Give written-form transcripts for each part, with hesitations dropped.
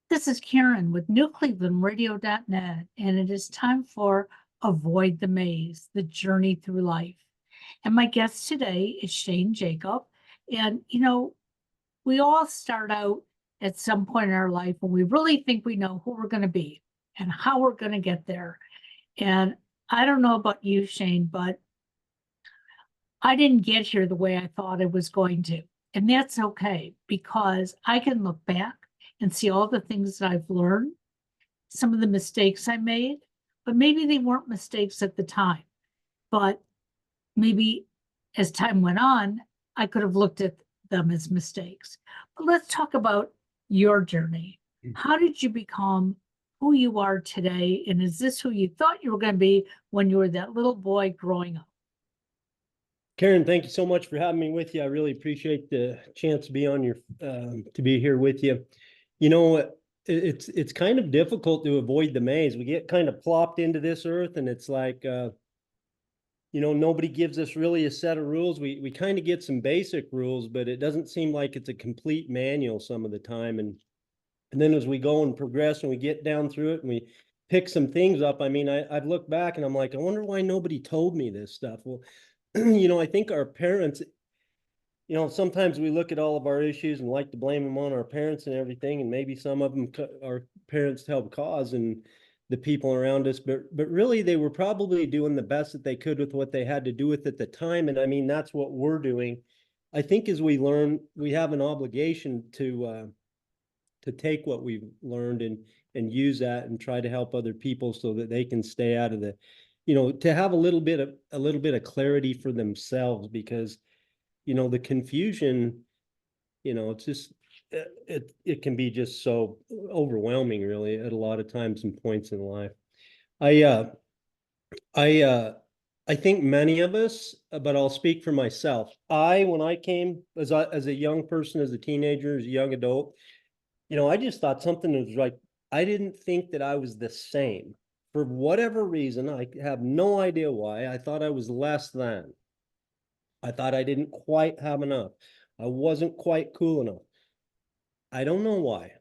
This is Karen with newclevelandradio.net, and it is time for Avoid the Maze, the journey through life. And my guest today is Shane Jacob. And, we all start out at some point in our life when we really think we know who we're going to be and how we're going to get there. And I don't know about you, Shane, but I didn't get here the way I thought I was going to. And that's okay because I can look back and see all the things that I've learned, some of the mistakes I made, but maybe they weren't mistakes at the time. But maybe as time went on, I could have looked at them as mistakes. But let's talk about your journey. How did you become who you are today? And is this who you thought you were going to be when you were that little boy growing up? Karen, thank you so much for having me with you. I really appreciate the chance to be on your to be here with you. You know, it's kind of difficult to avoid the maze. We get kind of plopped into this earth, and it's like nobody gives us really a set of rules. We kind of get some basic rules, but it doesn't seem like it's a complete manual some of the time. And then as we go and progress and we get down through it and we pick some things up, I mean, I've looked back and I'm like, I wonder why nobody told me this stuff. Well, I think our parents, sometimes we look at all of our issues and like to blame them on our parents and everything, and maybe some of them our parents help cause and the people around us, but really they were probably doing the best that they could with what they had to do with at the time. And I mean, that's what we're doing. I think as we learn, we have an obligation to take what we've learned and use that and try to help other people so that they can stay out of the, to have a little bit of clarity for themselves, because the confusion, it's just it can be just so overwhelming really at a lot of times and points in life. I think many of us, but I'll speak for myself. When I came as a young person, as a teenager, as a young adult, I just thought something was like, I didn't think that I was the same. For whatever reason, I have no idea why. I thought I was less than. I thought I didn't quite have enough. I wasn't quite cool enough. I don't know why.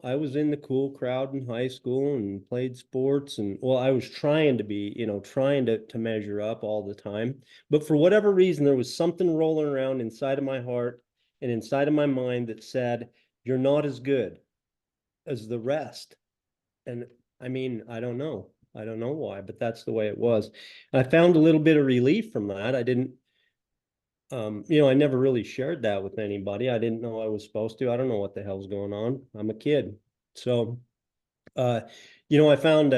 I was in the cool crowd in high school and played sports, and well, I was trying to be, trying to measure up all the time. But for whatever reason, there was something rolling around inside of my heart and inside of my mind that said, you're not as good as the rest. And I mean, I don't know. I don't know why, but that's the way it was. I found a little bit of relief from that. I didn't, I never really shared that with anybody. I didn't know I was supposed to. I don't know what the hell's going on. I'm a kid. So, I found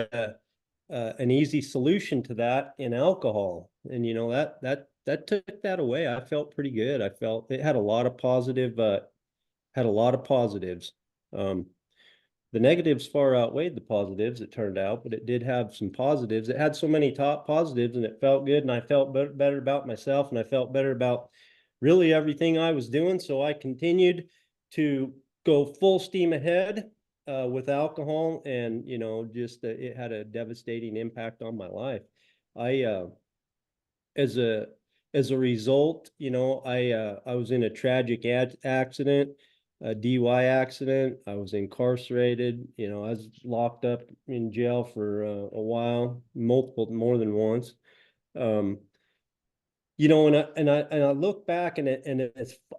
an easy solution to that in alcohol. And, that took that away. I felt pretty good. I felt it had a lot of had a lot of positives. The negatives far outweighed the positives, it turned out, but it did have some positives. It had so many top positives, and it felt good, and I felt better about myself, and I felt better about really everything I was doing. So I continued to go full steam ahead with alcohol, and just it had a devastating impact on my life. I as a result, I was in a tragic accident, a DUI accident. I was incarcerated. I was locked up in jail for a while, more than once. Um, and I look back and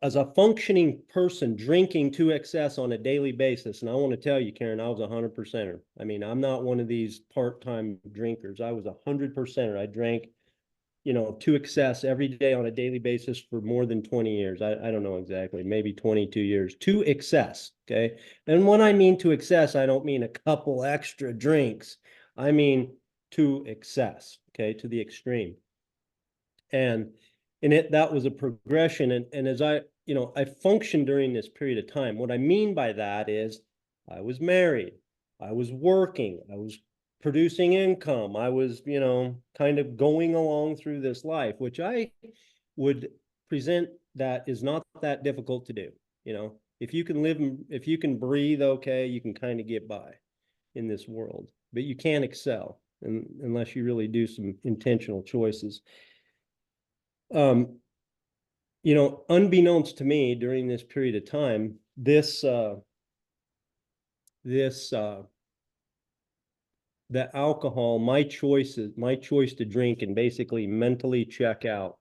as a functioning person drinking to excess on a daily basis, and I want to tell you, Karen, I was 100%er. I mean, I'm not one of these part-time drinkers. I was 100%er. I drank to excess every day on a daily basis for more than 20 years. I don't know exactly, maybe 22 years to excess. Okay. And when I mean to excess, I don't mean a couple extra drinks. I mean to excess. Okay. To the extreme. And that was a progression. And as I functioned during this period of time, what I mean by that is I was married, I was working, I was producing income. I was, kind of going along through this life, which I would present that is not that difficult to do. If you can live, if you can breathe, okay, you can kind of get by in this world, but you can't excel unless you really do some intentional choices. Unbeknownst to me during this period of time, this this the alcohol, my choice to drink and basically mentally check out,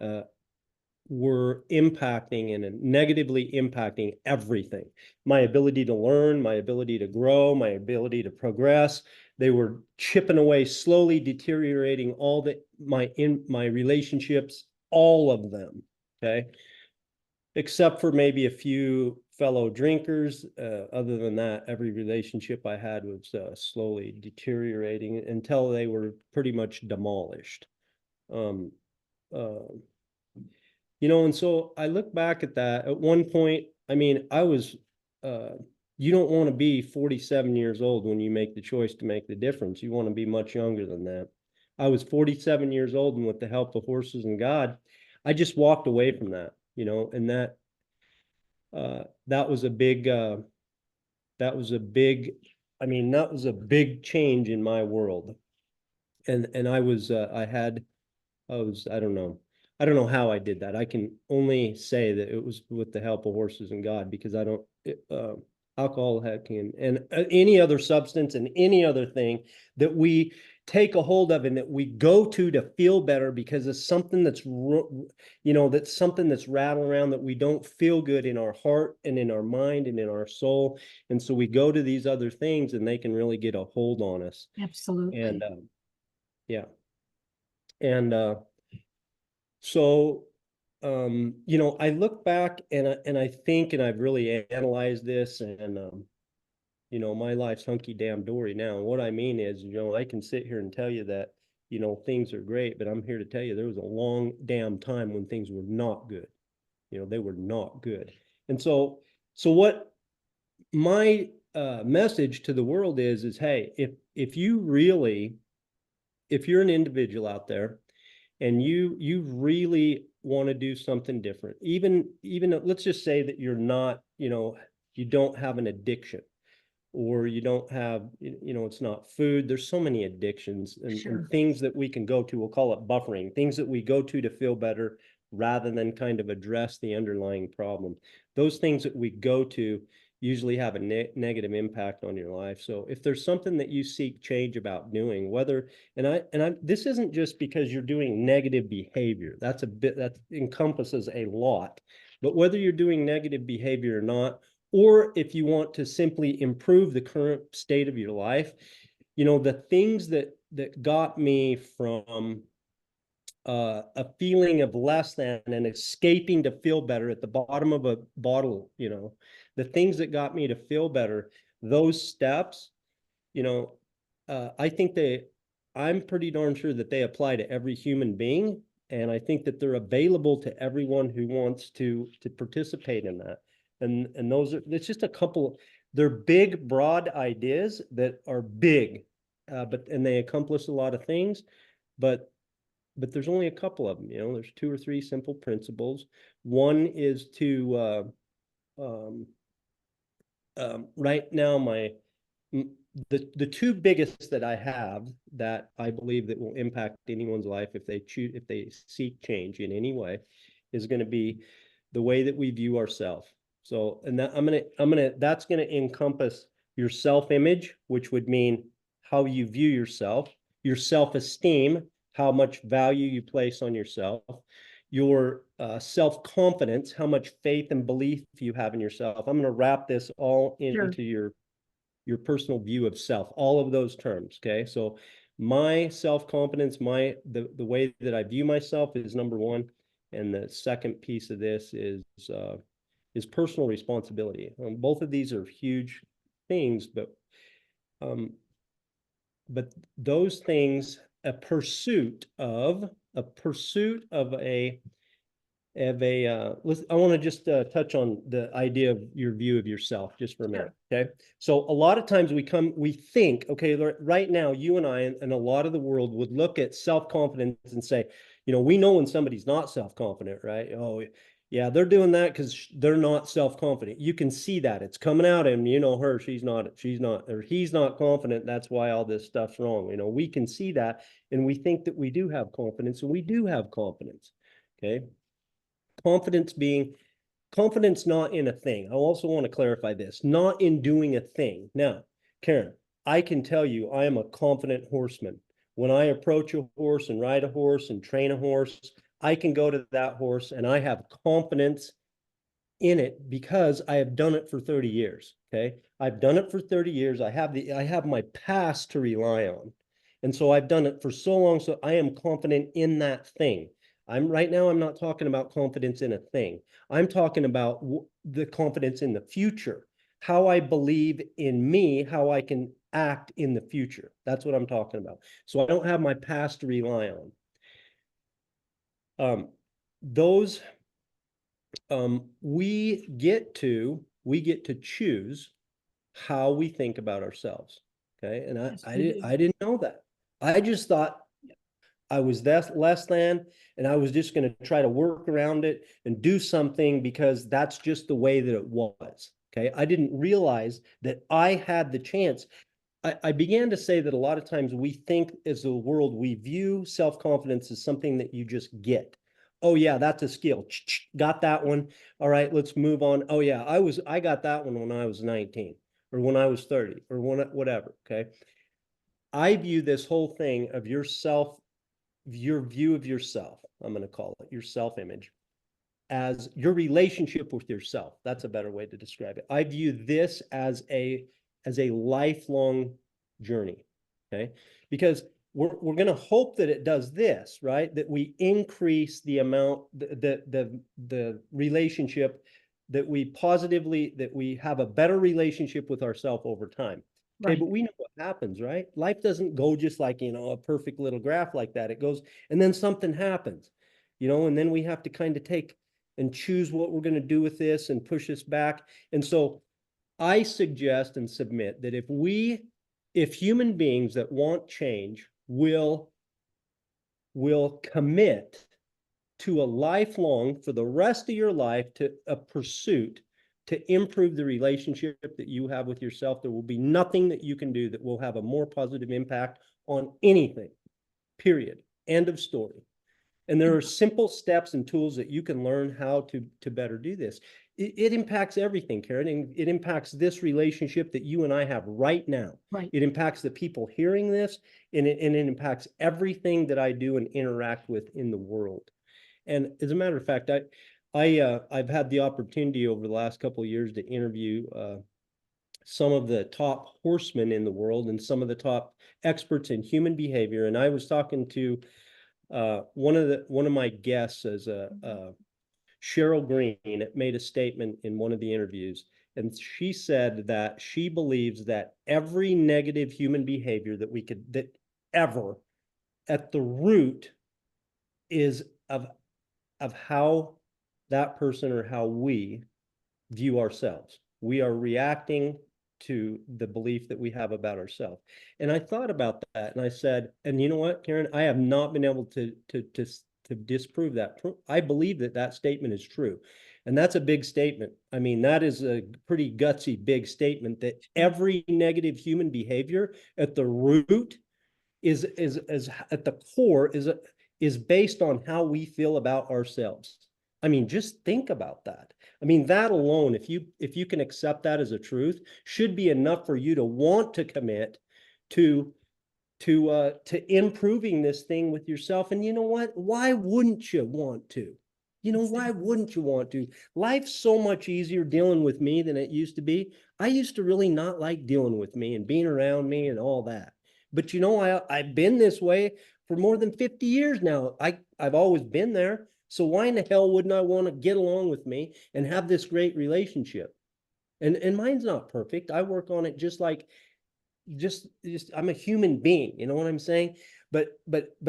uh, were impacting and negatively impacting everything. My ability to learn, my ability to grow, my ability to progress. They were chipping away, slowly deteriorating all my relationships, all of them. Okay. Except for maybe a few fellow drinkers. Other than that, every relationship I had was slowly deteriorating until they were pretty much demolished. Um, uh, and so I look back at that. At one point, I mean, uh, you don't want to be 47 years old when you make the choice to make the difference. You want to be much younger than that. I was 47 years old, and with the help of horses and God, I just walked away from that, and that was a big, that was a big, I mean, that was a big change in my world. And I don't know. I don't know how I did that. I can only say that it was with the help of horses and God, because I don't, alcohol and any other substance and any other thing that we take a hold of and that we go to feel better because it's something that's something that's rattling around that we don't feel good in our heart and in our mind and in our soul. And so we go to these other things and they can really get a hold on us. Absolutely. And yeah. And so, I look back and I think, and I've really analyzed this, and my life's hunky damn dory now. And what I mean is, I can sit here and tell you that, things are great, but I'm here to tell you there was a long damn time when things were not good. They were not good. And so what my message to the world is, hey, if you're an individual out there and you really want to do something different, even let's just say that you're not, you don't have an addiction, or you don't have, it's not food. There's so many addictions and things that we can go to. We'll call it buffering, things that we go to feel better rather than kind of address the underlying problem. Those things that we go to usually have a negative impact on your life. So if there's something that you seek change about doing, whether, this isn't just because you're doing negative behavior. That's a bit, that encompasses a lot, but whether you're doing negative behavior or not, or if you want to simply improve the current state of your life, the things that got me from a feeling of less than and escaping to feel better at the bottom of a bottle, the things that got me to feel better, those steps, I think I'm pretty darn sure that they apply to every human being. And I think that they're available to everyone who wants to participate in that. And it's just a couple, they're big, broad ideas that are big, and they accomplish a lot of things, but there's only a couple of them. There's 2 or 3 simple principles. One is to right now, the 2 biggest that I have that I believe that will impact anyone's life if they seek change in any way, is going to be the way that we view ourselves. So, and that's going to encompass your self-image, which would mean how you view yourself, your self-esteem, how much value you place on yourself, your self-confidence, how much faith and belief you have in yourself. I'm going to wrap this all into your personal view of self, all of those terms. Okay. So my self-confidence, the way that I view myself is number one. And the second piece of this is personal responsibility. Both of these are huge things, um, but those things, a pursuit of I want to just touch on the idea of your view of yourself just for a minute. Okay. So a lot of times we think, okay, right now, you and I and a lot of the world would look at self-confidence and say, we know when somebody's not self-confident, right? Oh, yeah, they're doing that because they're not self-confident. You can see that it's coming out, and her, she's not, or he's not confident. That's why all this stuff's wrong. We can see that, and we think that we do have confidence, and we do have confidence. Okay. Confidence being confidence not in a thing. I also want to clarify this, not in doing a thing. Now, Karen, I can tell you I am a confident horseman. When I approach a horse and ride a horse and train a horse, I can go to that horse and I have confidence in it because I have done it for 30 years. Okay. I've done it for 30 years. I have my past to rely on. And so I've done it for so long. So I am confident in that thing. I'm not talking about confidence in a thing. I'm talking about the confidence in the future, how I believe in me, how I can act in the future. That's what I'm talking about. So I don't have my past to rely on. Those we get to choose how we think about ourselves. Okay. And Yes, we do. I didn't know that. I just thought I was less than, and I was just going to try to work around it and do something because that's just the way that it was. Okay. I didn't realize that I had the chance. I began to say that a lot of times we think as a world, we view self-confidence as something that you just get. Oh yeah, that's a skill. Got that one. All right, let's move on. Oh yeah, I got that one when I was 19 or when I was 30 or whatever. Okay. I view this whole thing of yourself, your view of yourself, I'm going to call it your self-image, as your relationship with yourself. That's a better way to describe it. I view this as a lifelong journey. Okay. Because we're going to hope that it does this, right? That we increase the amount, the relationship that we have a better relationship with ourselves over time. Okay. Right. But we know what happens, right? Life doesn't go just like, a perfect little graph like that. It goes, and then something happens, and then we have to kind of take and choose what we're going to do with this and push this back. And so I suggest and submit that if human beings that want change will commit to a lifelong, for the rest of your life, to a pursuit to improve the relationship that you have with yourself, there will be nothing that you can do that will have a more positive impact on anything, period. End of story. And there are simple steps and tools that you can learn how to better do this. It impacts everything, Karen. And it impacts this relationship that you and I have right now. Right. It impacts the people hearing this, and it impacts everything that I do and interact with in the world. And as a matter of fact, I've had the opportunity over the last couple of years to interview some of the top horsemen in the world and some of the top experts in human behavior. And I was talking to one of my guests as Cheryl Green made a statement in one of the interviews, and she said that she believes that every negative human behavior that ever at the root is of how that person or how we view ourselves. We are reacting to the belief that we have about ourselves. And I thought about that and I said, and you know what, Karen, I have not been able to disprove that. I believe that statement is true. And that's a big statement. I mean, that is a pretty gutsy, big statement that every negative human behavior at the root is at the core is based on how we feel about ourselves. I mean, just think about that. I mean, that alone, if you can accept that as a truth, should be enough for you to want to commit to improving this thing with yourself. And you know what? Why wouldn't you want to? Why wouldn't you want to? Life's so much easier dealing with me than it used to be. I used to really not like dealing with me and being around me and all that. But I've been this way for more than 50 years now. I've always been there. So why in the hell wouldn't I want to get along with me and have this great relationship? And mine's not perfect. I work on it just I'm a human being, you know what I'm saying? But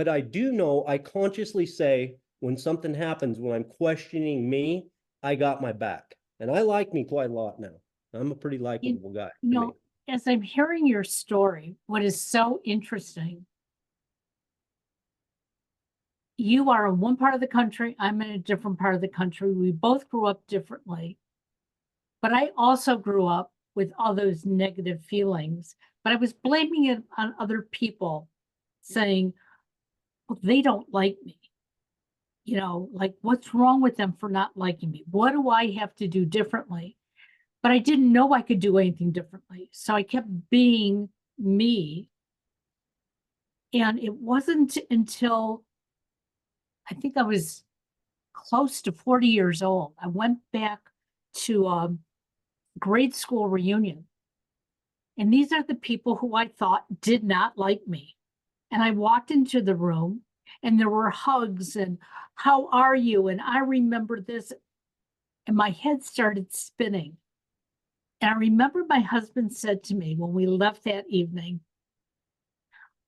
I do know, I consciously say when something happens, when I'm questioning me, I got my back. And I like me quite a lot now. I'm a pretty likable guy You to me. know, as I'm hearing your story, what is so interesting, you are in one part of the country, I'm in a different part of the country. We both grew up differently. But I also grew up with all those negative feelings, but I was blaming it on other people, saying, well, they don't like me. like what's wrong with them for not liking me? What do I have to do differently? But I didn't know I could do anything differently. So I kept being me. And it wasn't until I think I was close to 40 years old, I went back to a grade school reunion. And these are the people who I thought did not like me. And I walked into the room and there were hugs and how are you? And I remember this and my head started spinning. And I remember my husband said to me when we left that evening,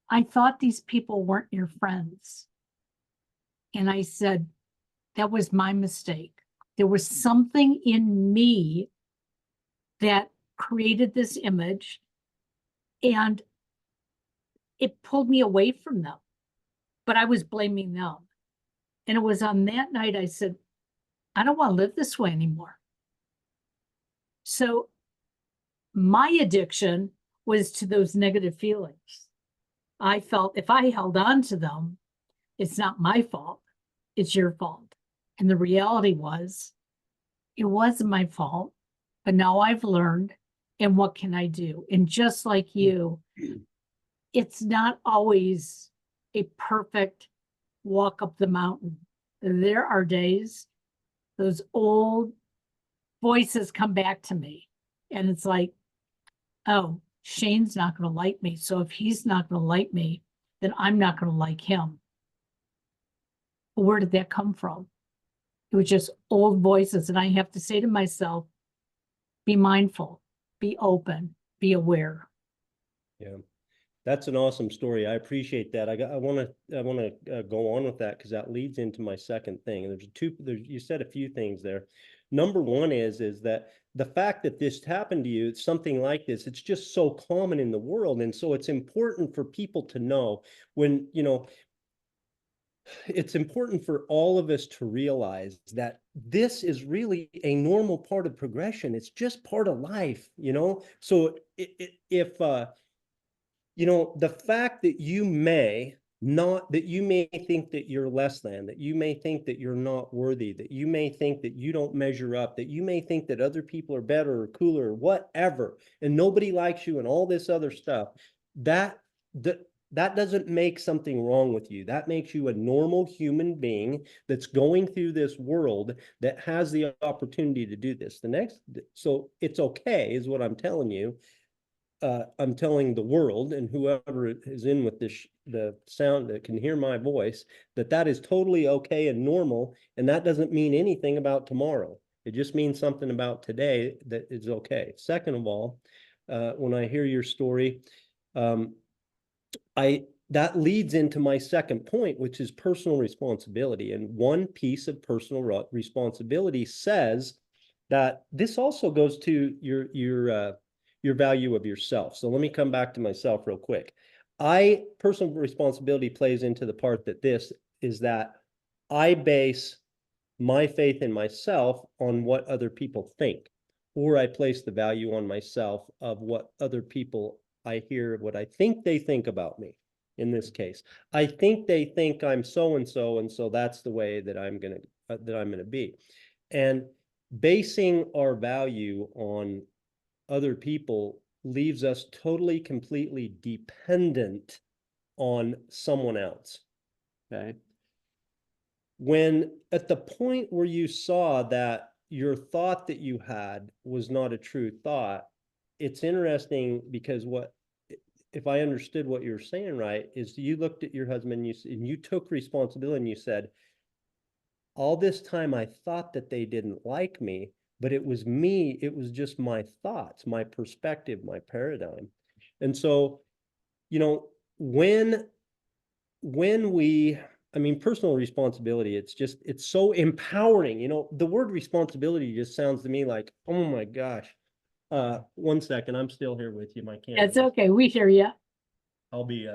I thought these people weren't your friends. And I said, that was my mistake. There was something in me that created this image and it pulled me away from them, but I was blaming them. And it was on that night I said, I don't want to live this way anymore. So my addiction was to those negative feelings. I felt if I held on to them, it's not my fault, it's your fault. And the reality was, it wasn't my fault, but now I've learned, and what can I do? And just like you, it's not always a perfect walk up the mountain. There are days, those old voices come back to me, and it's like, oh, Shane's not going to like me. So if he's not going to like me, then I'm not going to like him. But where did that come from? It was just old voices. And I have to say to myself, be mindful, be open, be aware. Yeah. That's an awesome story. I appreciate that. I want to go on with that because that leads into my second thing. And you said a few things there. Number one is that the fact that this happened to you, it's something like this, it's just so common in the world. And so it's important for people to know when, it's important for all of us to realize that this is really a normal part of progression. It's just part of life, So if, the fact that you may think that you're less than, that you may think that you're not worthy, that you may think that you don't measure up, that you may think that other people are better or cooler or whatever, and nobody likes you and all this other stuff, that doesn't make something wrong with you. That makes you a normal human being that's going through this world that has the opportunity to do this. So it's okay, is what I'm telling you. I'm telling the world and whoever is in with the sound that can hear my voice, that is totally okay and normal. And that doesn't mean anything about tomorrow. It just means something about today that is okay. Second of all, when I hear your story, that leads into my second point, which is personal responsibility. And one piece of personal responsibility says that this also goes to your value of yourself. So let me come back to myself real quick. Personal responsibility plays into the part that I base my faith in myself on what other people think, or I place the value on myself of what other people I hear, what I think they think about me. In this case, I think they think I'm so and so, and so that's the way that I'm gonna be. And basing our value on other people leaves us totally, completely dependent on someone else. Okay. When at the point where you saw that your thought that you had was not a true thought, it's interesting because if I understood what you're saying right, is you looked at your husband and you took responsibility and you said, all this time I thought that they didn't like me, but it was me, it was just my thoughts, my perspective, my paradigm. And so, when personal responsibility, it's so empowering. The word responsibility just sounds to me like, oh my gosh. 1 second, I'm still here with you. My camera. It's okay. We hear you. I'll be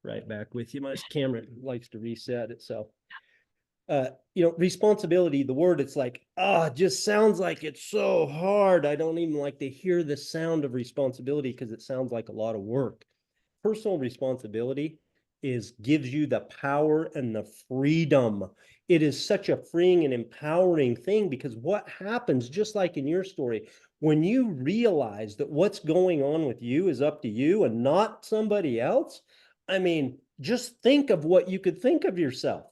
right back with you. My camera likes to reset itself. Responsibility, the word, it's like, it just sounds like it's so hard. I don't even like to hear the sound of responsibility because it sounds like a lot of work. Personal responsibility gives you the power and the freedom. It is such a freeing and empowering thing, because what happens, just like in your story, when you realize that what's going on with you is up to you and not somebody else, I mean, just think of what you could think of yourself.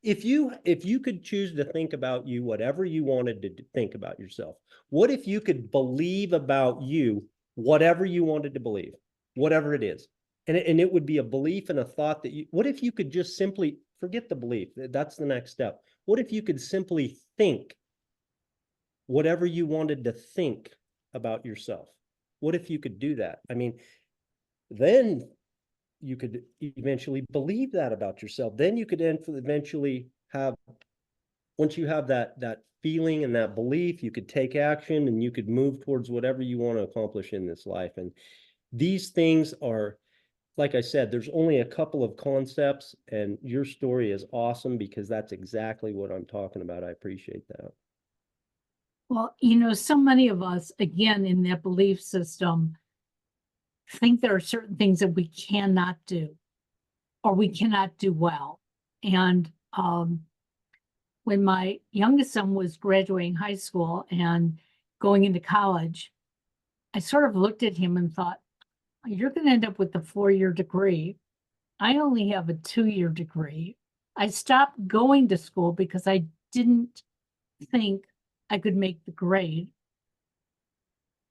If you could choose to think about you whatever you wanted to think about yourself, what if you could believe about you whatever you wanted to believe, whatever it is? And it would be a belief and a thought that you, what if you could just simply forget the belief? That's the next step. What if you could simply think whatever you wanted to think about yourself? What if you could do that? I mean, then you could eventually believe that about yourself. Then you could eventually have, once you have that feeling and that belief, you could take action and you could move towards whatever you want to accomplish in this life. And these things are, like I said, there's only a couple of concepts, and your story is awesome because that's exactly what I'm talking about. I appreciate that. Well, so many of us, again, in that belief system, think there are certain things that we cannot do or we cannot do well. And when my youngest son was graduating high school and going into college, I sort of looked at him and thought, you're going to end up with a 4-year degree. I only have a 2-year degree. I stopped going to school because I didn't think I could make the grade.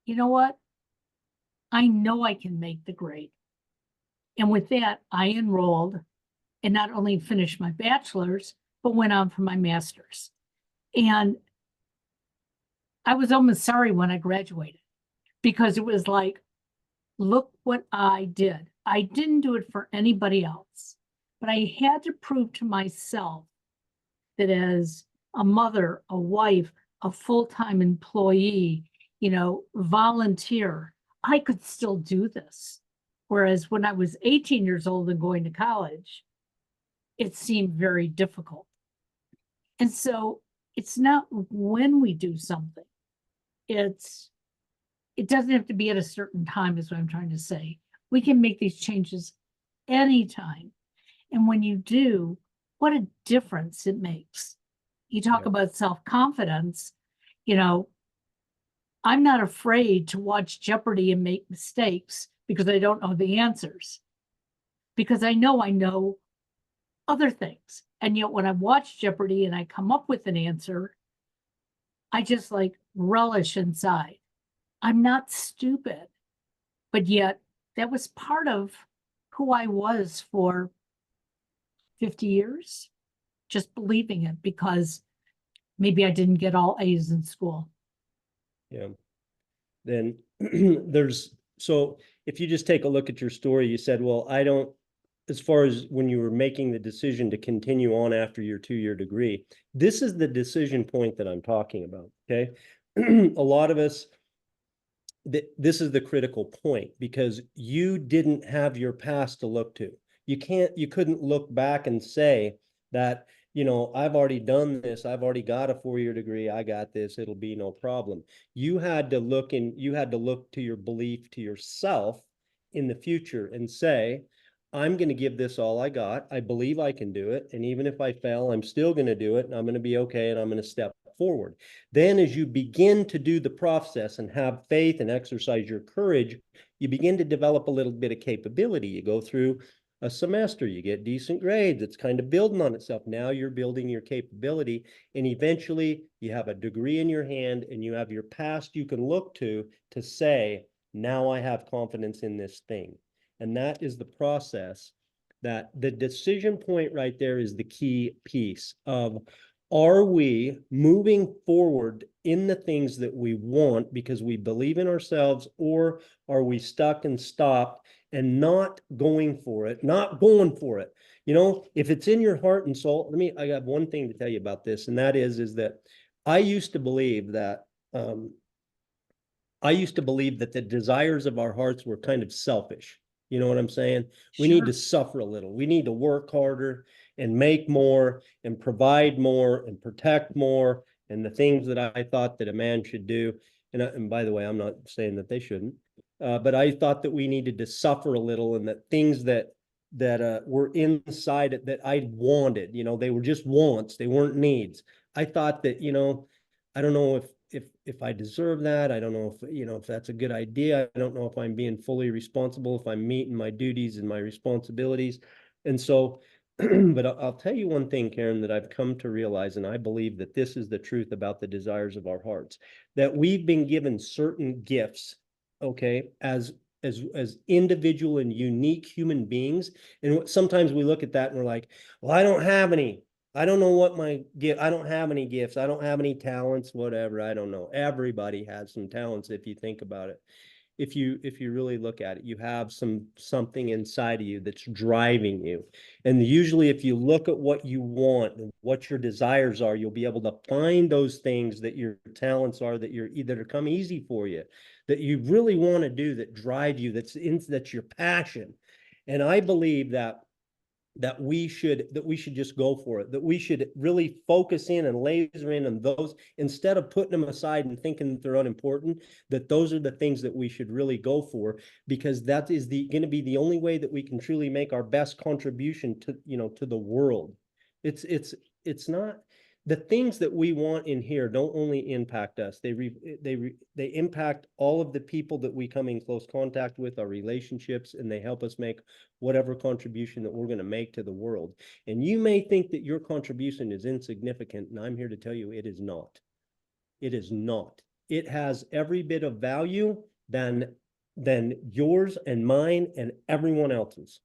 You know what? I know I can make the grade. And with that, I enrolled and not only finished my bachelor's, but went on for my master's. And I was almost sorry when I graduated, because it was like, look what I did. I didn't do it for anybody else, but I had to prove to myself that as a mother, a wife, a full-time employee, volunteer, I could still do this. Whereas when I was 18 years old and going to college, it seemed very difficult. And so it's not when we do something, it doesn't have to be at a certain time, is what I'm trying to say. We can make these changes anytime. And when you do, what a difference it makes. You talk about self-confidence, I'm not afraid to watch Jeopardy and make mistakes because I don't know the answers, because I know other things. And yet when I watch Jeopardy and I come up with an answer, I just relish inside. I'm not stupid, but yet that was part of who I was for 50 years, just believing it because maybe I didn't get all A's in school. Yeah. Then so if you just take a look at your story, you said, well, as far as when you were making the decision to continue on after your 2-year degree, this is the decision point that I'm talking about. Okay. A lot of us, this is the critical point, because you didn't have your past to look to. You couldn't look back and say that, I've already done this. I've already got a 4-year degree. I got this. It'll be no problem. You had to look to your belief, to yourself in the future and say, I'm going to give this all I got. I believe I can do it. And even if I fail, I'm still going to do it. And I'm going to be okay. And I'm going to step forward. Then as you begin to do the process and have faith and exercise your courage, you begin to develop a little bit of capability. You go through a semester, you get decent grades. It's kind of building on itself. Now you're building your capability, and eventually you have a degree in your hand and you have your past you can look to say, now I have confidence in this thing. And that is the process. That the decision point right there is the key piece of, are we moving forward in the things that we want because we believe in ourselves, or are we stuck and stopped and not going for it? If it's in your heart and soul, I got one thing to tell you about this, and that is that I used to believe that the desires of our hearts were kind of selfish. You know what I'm saying? We need to suffer a little. We need to work harder and make more and provide more and protect more, and the things that I thought that a man should do. And by the way, I'm not saying that they shouldn't, but I thought that we needed to suffer a little, and that things that that were inside it that I wanted. They were just wants, they weren't needs. I thought that, I don't know if I deserve that. I don't know if that's a good idea. I don't know if I'm being fully responsible, if I'm meeting my duties and my responsibilities. And so, but I'll tell you one thing, Karen, that I've come to realize, and I believe that this is the truth about the desires of our hearts, that we've been given certain gifts, okay, as individual and unique human beings. And sometimes we look at that and we're like, well, I don't have any. I don't know what my gift. I don't have any gifts. I don't have any talents, whatever. I don't know. Everybody has some talents if you think about it. If you really look at it, you have something inside of you that's driving you. And usually if you look at what you want and what your desires are, you'll be able to find those things that your talents are, that you're either come easy for you, that you really want to do, that drive you, that's your passion. And I believe that we should just go for it, that we should really focus in and laser in on those instead of putting them aside and thinking that they're unimportant, that those are the things that we should really go for, because that is going to be the only way that we can truly make our best contribution to the world. It's not the things that we want in here don't only impact us, they impact all of the people that we come in close contact with, our relationships, and they help us make whatever contribution that we're going to make to the world. And you may think that your contribution is insignificant, and I'm here to tell you it is not. It is not. It has every bit of value than yours and mine and everyone else's.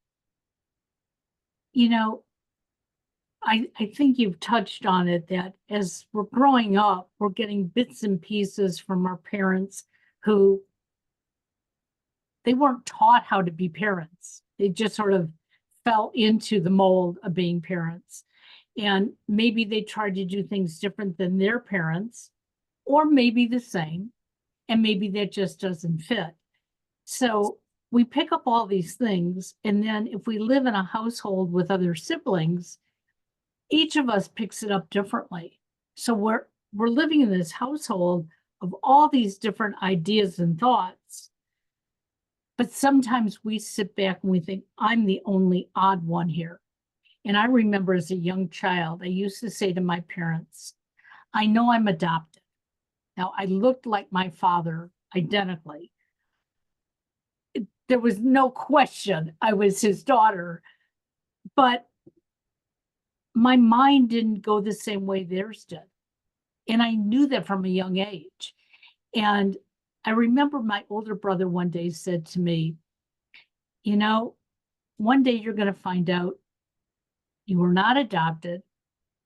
I think you've touched on it, that as we're growing up, we're getting bits and pieces from our parents who they weren't taught how to be parents. They just sort of fell into the mold of being parents. And maybe they tried to do things different than their parents, or maybe the same, and maybe that just doesn't fit. So we pick up all these things, and then if we live in a household with other siblings, each of us picks it up differently. So we're living in this household of all these different ideas and thoughts. But sometimes we sit back and we think, I'm the only odd one here. And I remember as a young child, I used to say to my parents, I know I'm adopted. Now, I looked like my father identically. There was no question I was his daughter, but my mind didn't go the same way theirs did. And I knew that from a young age. And I remember my older brother one day said to me, one day you're going to find out you were not adopted,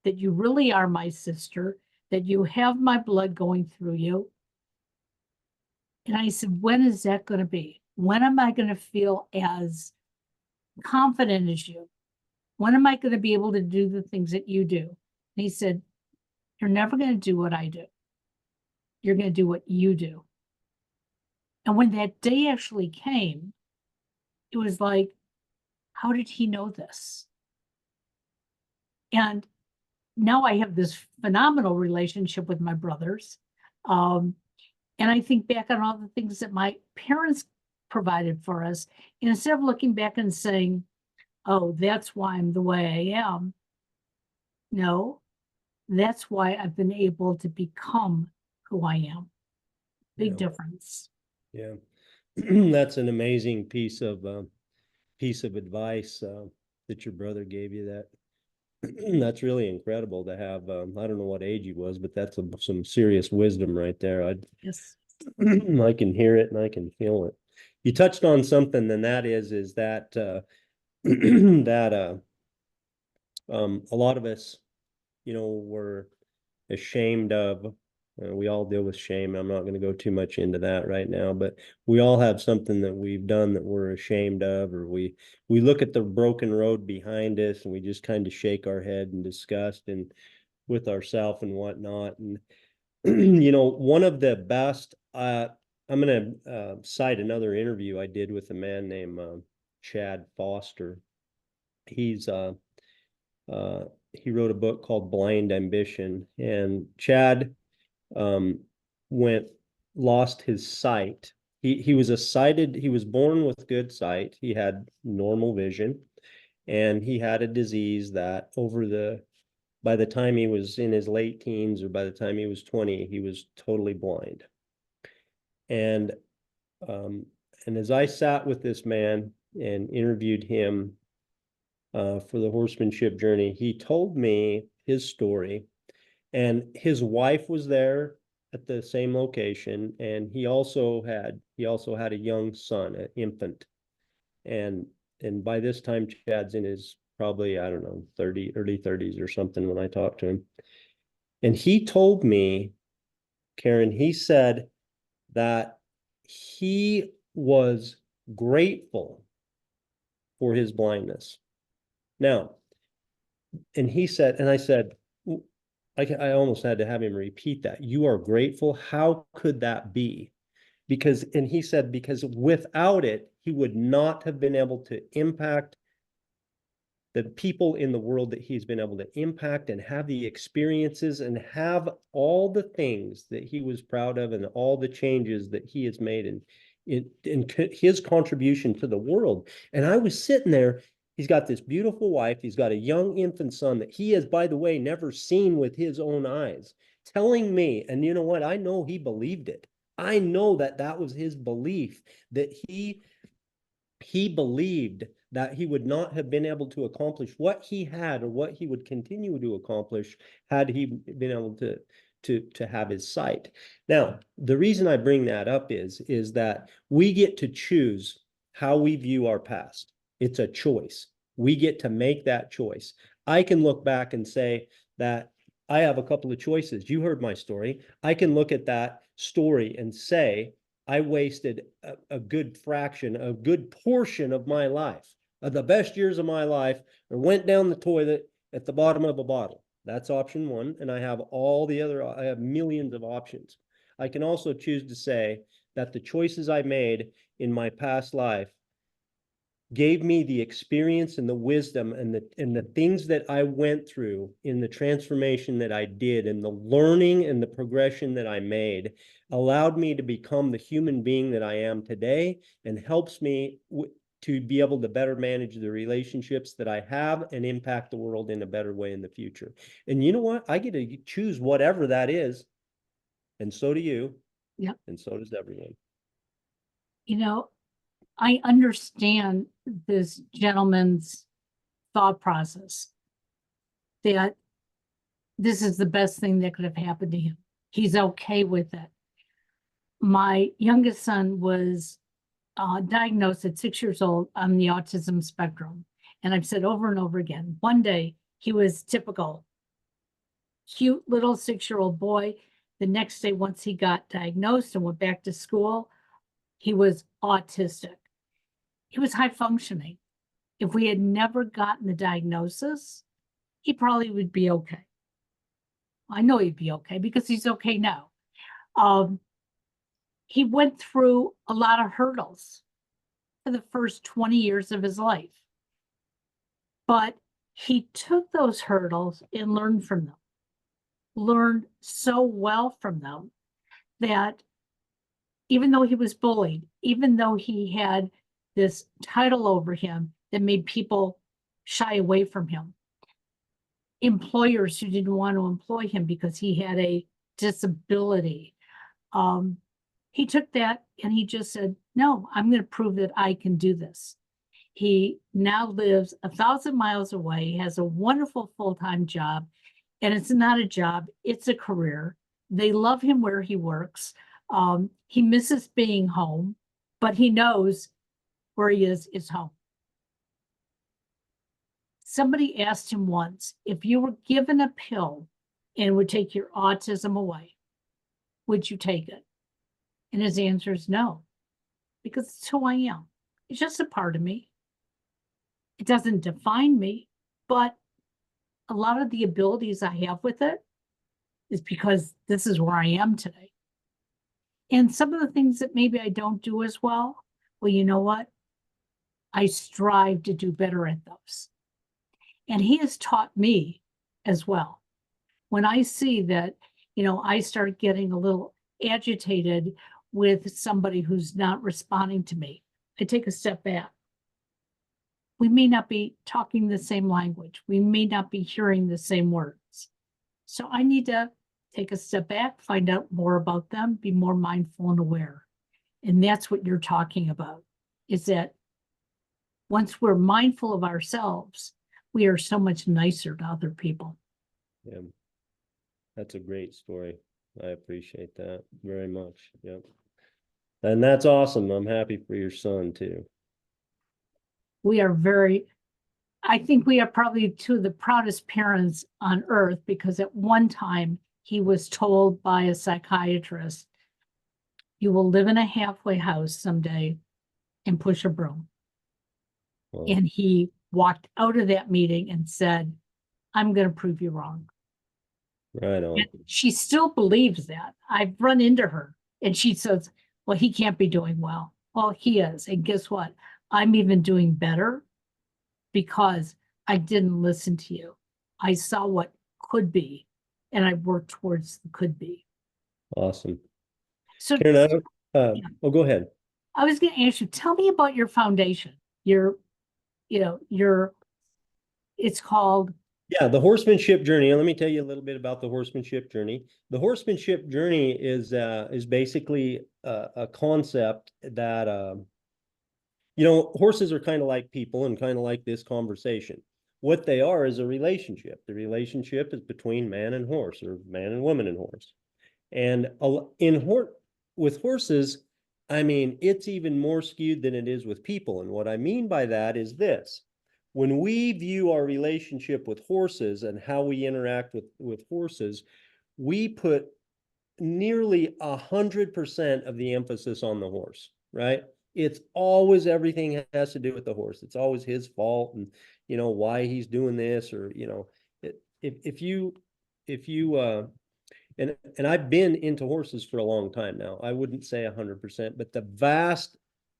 that you really are my sister, that you have my blood going through you. And I said, when is that going to be? When am I going to feel as confident as you? When am I going to be able to do the things that you do? And he said, you're never going to do what I do. You're going to do what you do. And when that day actually came, it was like, how did he know this? And now I have this phenomenal relationship with my brothers. And I think back on all the things that my parents provided for us. And instead of looking back and saying, oh, that's why I'm the way I am. No, that's why I've been able to become who I am. Big difference. Yeah. That's an amazing piece of advice that your brother gave you. That that's really incredible to have. I don't know what age he was, but that's some serious wisdom right there. Yes. I can hear it and I can feel it. You touched on something, and that is that that a lot of us, were ashamed of. We all deal with shame. I'm not going to go too much into that right now, but we all have something that we've done that we're ashamed of, or we look at the broken road behind us and we just kind of shake our head in disgust and with ourselves and whatnot. And one of the best. I'm going to cite another interview I did with a man named Chad Foster. He's he wrote a book called Blind Ambition, and Chad lost his sight. He was born with good sight. He had normal vision, And he had a disease that by the time he was in his late teens or by the time he was 20, he was totally blind. And um, and as I sat with this man and interviewed him for the Horsemanship Journey, he told me his story. And his wife was there at the same location, and he also had a young son, an infant. And by this time, Chad's in his probably, I don't know, early 30s or something when I talked to him. And he told me, Karen, he said that he was grateful for his blindness. Now, and he said, and I said, I almost had to have him repeat that. You are grateful. How could that be? Because, and he said, because without it, he would not have been able to impact the people in the world that he's been able to impact and have the experiences and have all the things that he was proud of and all the changes that he has made in his contribution to the world. And I was sitting there, he's got this beautiful wife, he's got a young infant son that he has, by the way, never seen with his own eyes, telling me, and you know what, I know he believed it. I know that that was his belief, that he believed that he would not have been able to accomplish what he had or what he would continue to accomplish had he been able to have his sight. Now, the reason I bring that up is that we get to choose how we view our past. It's a choice. We get to make that choice. I can look back and say that I have a couple of choices. You heard my story. I can look at that story and say, I wasted a good fraction, a good portion of my life, of the best years of my life, or went down the toilet at the bottom of a bottle. That's option one. And I have millions of options. I can also choose to say that the choices I made in my past life gave me the experience and the wisdom and the things that I went through in the transformation that I did and the learning and the progression that I made allowed me to become the human being that I am today and helps me to be able to better manage the relationships that I have and impact the world in a better way in the future. And you know what? I get to choose whatever that is. And so do you. Yep. And so does everyone. You know, I understand this gentleman's thought process that this is the best thing that could have happened to him. He's okay with it. My youngest son was diagnosed at 6 years old on the autism spectrum. And I've said over and over again, one day he was typical, cute little 6-year-old boy. The next day, once he got diagnosed and went back to school, he was autistic. He was high functioning. If we had never gotten the diagnosis, he probably would be okay. I know he'd be okay because he's okay now. He went through a lot of hurdles for the first 20 years of his life. But he took those hurdles and learned from them, learned so well from them that even though he was bullied, even though he had this title over him that made people shy away from him, employers who didn't want to employ him because he had a disability, he took that and he just said, no, I'm going to prove that I can do this. He now lives 1,000 miles away, has a wonderful full-time job, and it's not a job, it's a career. They love him where he works. He misses being home, but he knows where he is home. Somebody asked him once, if you were given a pill and it would take your autism away, would you take it? And his answer is no, because it's who I am. It's just a part of me. It doesn't define me, but a lot of the abilities I have with it is because this is where I am today. And some of the things that maybe I don't do as well, you know what? I strive to do better at those. And he has taught me as well. When I see that, I start getting a little agitated with somebody who's not responding to me, I take a step back. we may not be talking the same language. We may not be hearing the same words. So I need to take a step back, find out more about them, be more mindful and aware. And that's what you're talking about, is that once we're mindful of ourselves, we are so much nicer to other people. Yeah, that's a great story. I appreciate that very much. Yep. And that's awesome. I'm happy for your son too. We are I think we are probably two of the proudest parents on earth, because at one time he was told by a psychiatrist, you will live in a halfway house someday and push a broom. Well, And he walked out of that meeting and said, I'm going to prove you wrong. right on. And she still believes that. I've run into her and she says, well, he can't be doing well. Well, he is. And guess what? I'm even doing better because I didn't listen to you. I saw what could be and I worked towards the could be. Awesome. So Karen, yeah, well, go ahead. I was going to ask you, tell me about your foundation. It's called, Yeah, the Horsemanship Journey. Let me tell you a little bit about the Horsemanship Journey. The Horsemanship Journey is basically a concept that horses are kind of like people and kind of like this conversation. What they are is a relationship. The relationship is between man and horse, or man and woman and horse. And with horses, I mean, it's even more skewed than it is with people. And what I mean by that is this: when we view our relationship with horses and how we interact with horses, we put nearly 100% of the emphasis on the horse, right? It's always, everything has to do with the horse. It's always his fault, and why he's doing this, or if you and I've been into horses for a long time now. I wouldn't say 100%, but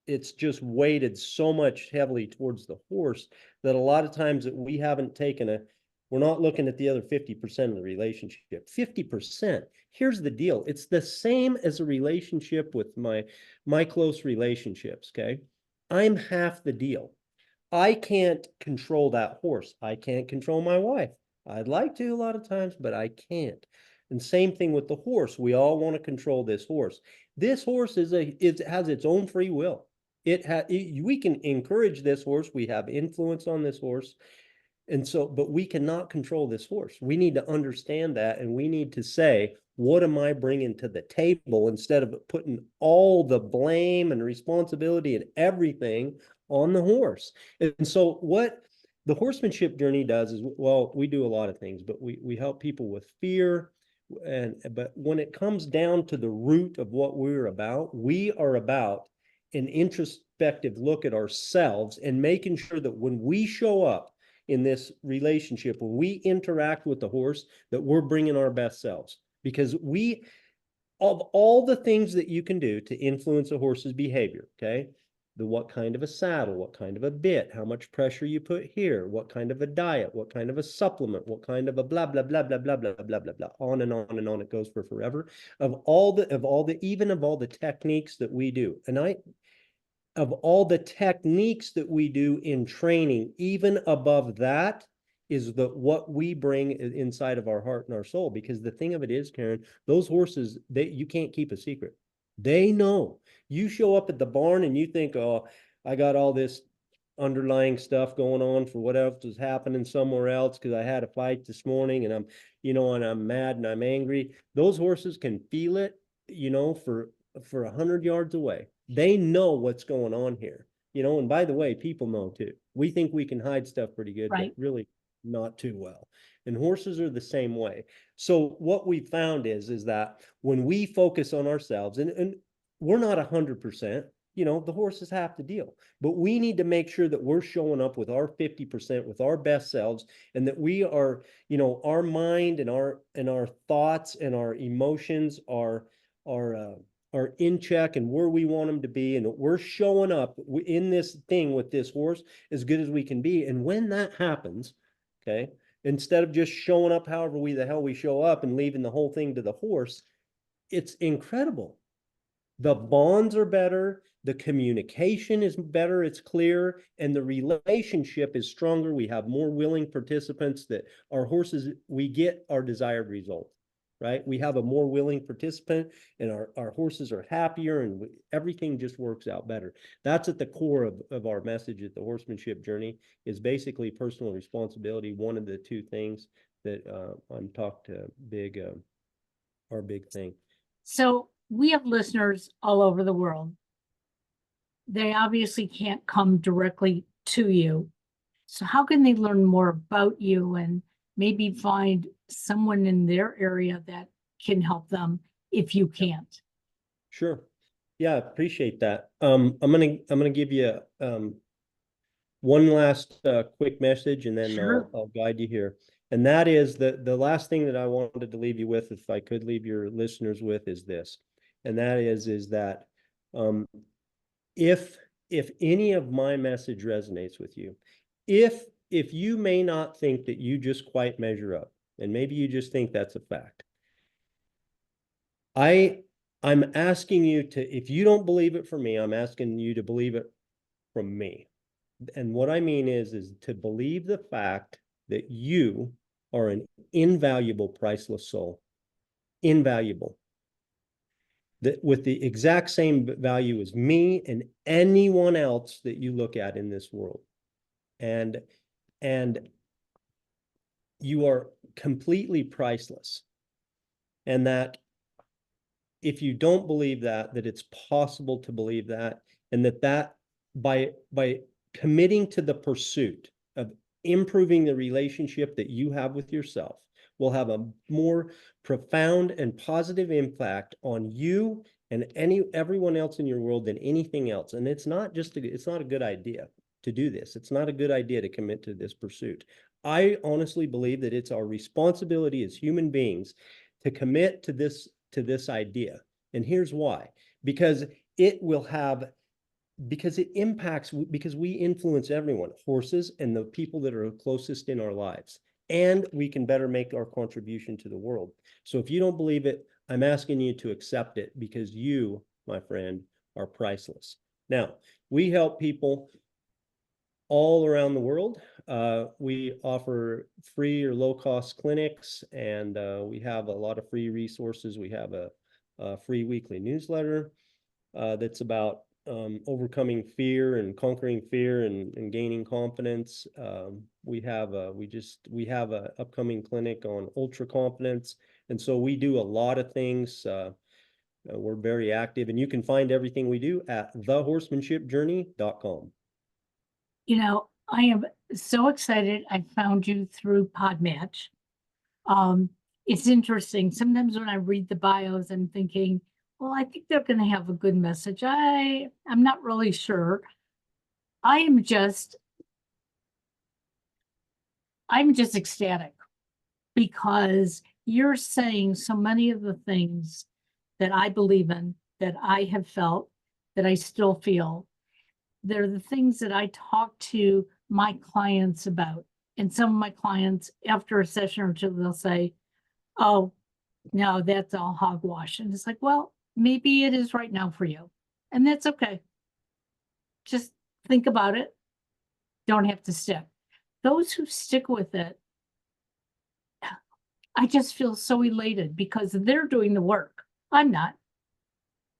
it's just weighted so much heavily towards the horse that a lot of times that we're not looking at the other 50% of the relationship. 50%. Here's the deal. It's the same as a relationship with my close relationships, okay? I'm half the deal. I can't control that horse. I can't control my wife. I'd like to a lot of times, but I can't. And same thing with the horse. We all want to control this horse. This horse has its own free will. We can encourage this horse. We have influence on this horse. And so, but we cannot control this horse. We need to understand that, and we need to say, what am I bringing to the table, instead of putting all the blame and responsibility and everything on the horse. And so what the horsemanship journey does is, well, we do a lot of things, but we help people with fear. But when it comes down to the root of what we are about an introspective look at ourselves, and making sure that when we show up in this relationship, when we interact with the horse, that we're bringing our best selves. Because of all the things that you can do to influence a horse's behavior, okay? What kind of a saddle, what kind of a bit, how much pressure you put here, what kind of a diet, what kind of a supplement, what kind of a blah, blah, blah, blah, blah, blah, blah, blah, blah, on and on and on. It goes for forever. Of all the techniques that we do. Of all the techniques that we do in training, even above that is what we bring inside of our heart and our soul. Because the thing of it is, Karen, those horses, you can't keep a secret. They know. You show up at the barn and you think, oh, I got all this underlying stuff going on for what else is happening somewhere else, because I had a fight this morning and I'm mad and I'm angry. Those horses can feel it, for 100 yards away. They know what's going on here, and by the way, people know too. We think we can hide stuff pretty good, but right, really not too well. And horses are the same way. So what we found is that when we focus on ourselves, and we're not 100%, the horses have to deal, but we need to make sure that we're showing up with our 50%, with our best selves, and that we are, our mind and our thoughts and our emotions are in check and where we want them to be, and we're showing up in this thing with this horse as good as we can be. And when that happens, okay, instead of just showing up however the hell we show up and leaving the whole thing to the horse, it's incredible. The bonds are better, the communication is better, it's clear, and the relationship is stronger. We have more willing participants that our horses, we get our desired result, right? We have a more willing participant and our horses are happier and everything just works out better. That's at the core of our message at the Horsemanship Journey, is basically personal responsibility. One of the two things that I'm talked to our big thing. So we have listeners all over the world. They obviously can't come directly to you. So how can they learn more about you and maybe find someone in their area that can help them if you can't? Sure. Yeah, appreciate that. I'm gonna give you one last quick message, and then Sure. I'll guide you here. And that is the last thing that I wanted to leave you with, if I could leave your listeners with, is this. And that is that um, if any of my message resonates with you, if you may not think that you just quite measure up, and maybe you just think that's a fact, I'm asking you to, if you don't believe it from me, I'm asking you to believe it from me. And what I mean is to believe the fact that you are an invaluable, priceless soul. Invaluable. That with the exact same value as me and anyone else that you look at in this world. And you are completely priceless. And that if you don't believe that, that it's possible to believe that, and that by committing to the pursuit of improving the relationship that you have with yourself will have a more profound and positive impact on you and everyone else in your world than anything else. And it's not a good idea to do this. It's not a good idea to commit to this pursuit. I honestly believe that it's our responsibility as human beings to commit to this idea. And here's why. Because it impacts, because we influence everyone, horses and the people that are closest in our lives, and we can better make our contribution to the world. So if you don't believe it, I'm asking you to accept it, because you, my friend, are priceless. Now, we help people all around the world. We offer free or low-cost clinics, and we have a lot of free resources. We have a free weekly newsletter that's about overcoming fear and conquering fear and gaining confidence. We have a upcoming clinic on ultra confidence, and so we do a lot of things. We're very active, and you can find everything we do at thehorsemanshipjourney.com. You know, I am so excited I found you through Podmatch. Um, it's interesting. Sometimes when I read the bios, I'm thinking, well, I think they're going to have a good message. I'm not really sure. I'm just ecstatic because you're saying so many of the things that I believe in, that I have felt, that I still feel. They're the things that I talk to my clients about. And some of my clients, after a session or two, they'll say, oh, no, that's all hogwash. And it's like, well, maybe it is right now for you. And that's okay. Just think about it. Don't have to stick. Those who stick with it, I just feel so elated because they're doing the work. I'm not.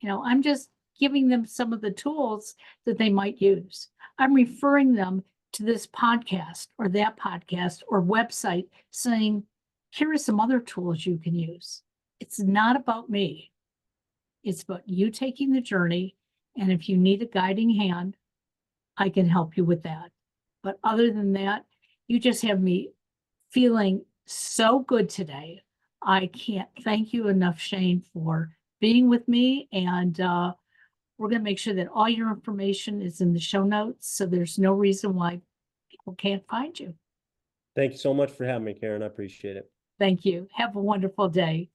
I'm just giving them some of the tools that they might use. I'm referring them to this podcast or that podcast or website saying, here are some other tools you can use. It's not about me. It's about you taking the journey. And if you need a guiding hand, I can help you with that. But other than that, you just have me feeling so good today. I can't thank you enough, Shane, for being with me. And we're going to make sure that all your information is in the show notes. So there's no reason why people can't find you. Thank you so much for having me, Karen. I appreciate it. Thank you. Have a wonderful day.